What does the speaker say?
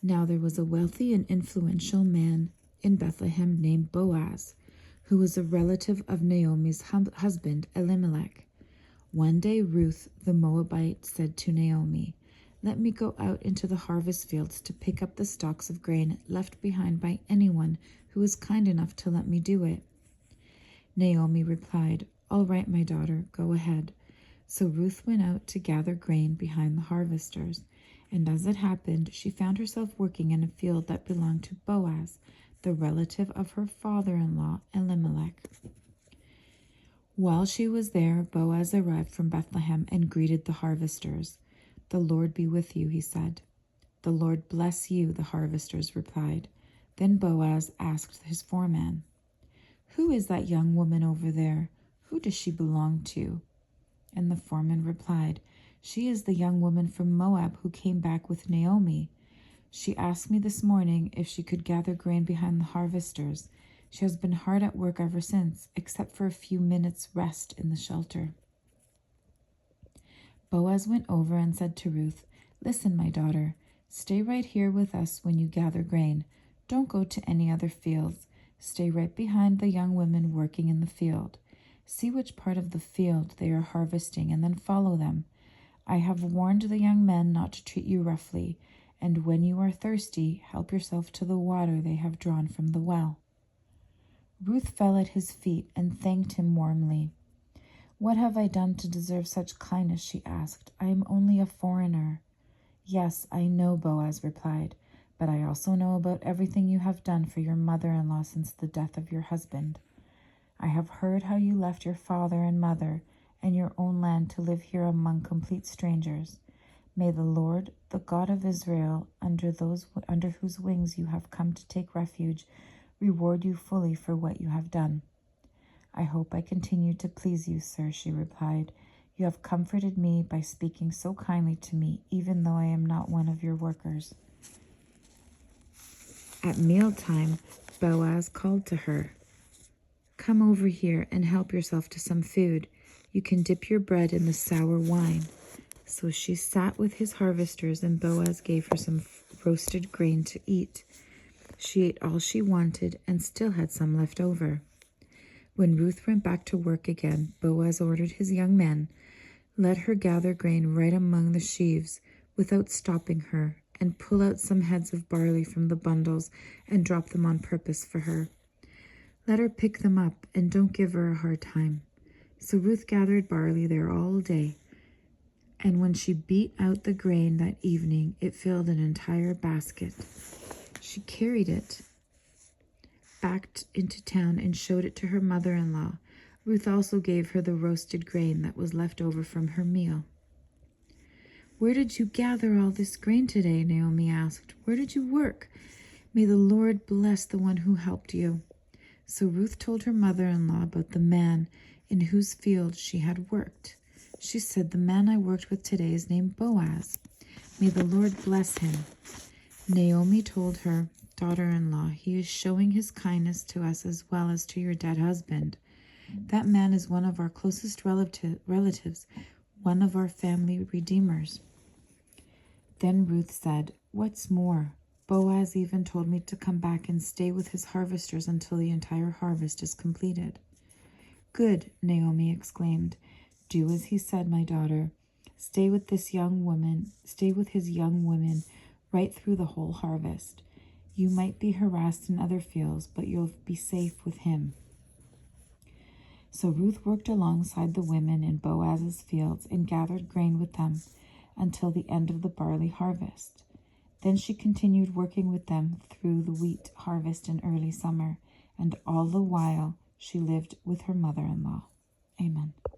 Now there was a wealthy and influential man in Bethlehem named Boaz, who was a relative of Naomi's husband Elimelech. One day Ruth the Moabite said to Naomi, "Let me go out into the harvest fields to pick up the stalks of grain left behind by anyone who is kind enough to let me do it." Naomi replied, "All right, my daughter, go ahead." So Ruth went out to gather grain behind the harvesters, and as it happened, she found herself working in a field that belonged to Boaz, the relative of her father-in-law Elimelech. While she was there, Boaz arrived from Bethlehem and greeted the harvesters. "The Lord be with you," he said. "The Lord bless you," the harvesters replied. Then Boaz asked his foreman, "Who is that young woman over there? Who does she belong to?" And the foreman replied, "She is the young woman from Moab who came back with Naomi. She asked me this morning if she could gather grain behind the harvesters. She has been hard at work ever since, except for a few minutes' rest in the shelter." Boaz went over and said to Ruth, "Listen, my daughter, stay right here with us when you gather grain. Don't go to any other fields. Stay right behind the young women working in the field. See which part of the field they are harvesting and then follow them. I have warned the young men not to treat you roughly, and when you are thirsty, help yourself to the water they have drawn from the well." Ruth fell at his feet and thanked him warmly. "What have I done to deserve such kindness?" she asked. "I am only a foreigner." "Yes, I know," Boaz replied, "but I also know about everything you have done for your mother-in-law since the death of your husband. I have heard how you left your father and mother and your own land to live here among complete strangers. May the Lord, the God of Israel, under whose wings you have come to take refuge, reward you fully for what you have done." "I hope I continue to please you, sir," she replied. "You have comforted me by speaking so kindly to me, even though I am not one of your workers." At mealtime, Boaz called to her, "Come over here and help yourself to some food. You can dip your bread in the sour wine." So she sat with his harvesters, and Boaz gave her some roasted grain to eat. She ate all she wanted and still had some left over. When Ruth went back to work again, Boaz ordered his young men, "Let her gather grain right among the sheaves without stopping her, and pull out some heads of barley from the bundles and drop them on purpose for her. Let her pick them up, and don't give her a hard time." So Ruth gathered barley there all day, and when she beat out the grain that evening, it filled an entire basket. She carried it back into town and showed it to her mother-in-law. Ruth also gave her the roasted grain that was left over from her meal. "Where did you gather all this grain today?" Naomi asked. "Where did you work? May the Lord bless the one who helped you." So Ruth told her mother-in-law about the man in whose field she had worked. She said, "The man I worked with today is named Boaz. May the Lord bless him." Naomi told her daughter-in-law, "He is showing his kindness to us as well as to your dead husband. That man is one of our closest relatives, one of our family redeemers." Then Ruth said, "What's more, Boaz even told me to come back and stay with his harvesters until the entire harvest is completed." "Good," Naomi exclaimed. "Do as he said, my daughter. Stay with his young women right through the whole harvest. You might be harassed in other fields, but you'll be safe with him." So Ruth worked alongside the women in Boaz's fields and gathered grain with them until the end of the barley harvest. Then she continued working with them through the wheat harvest in early summer, and all the while she lived with her mother-in-law. Amen.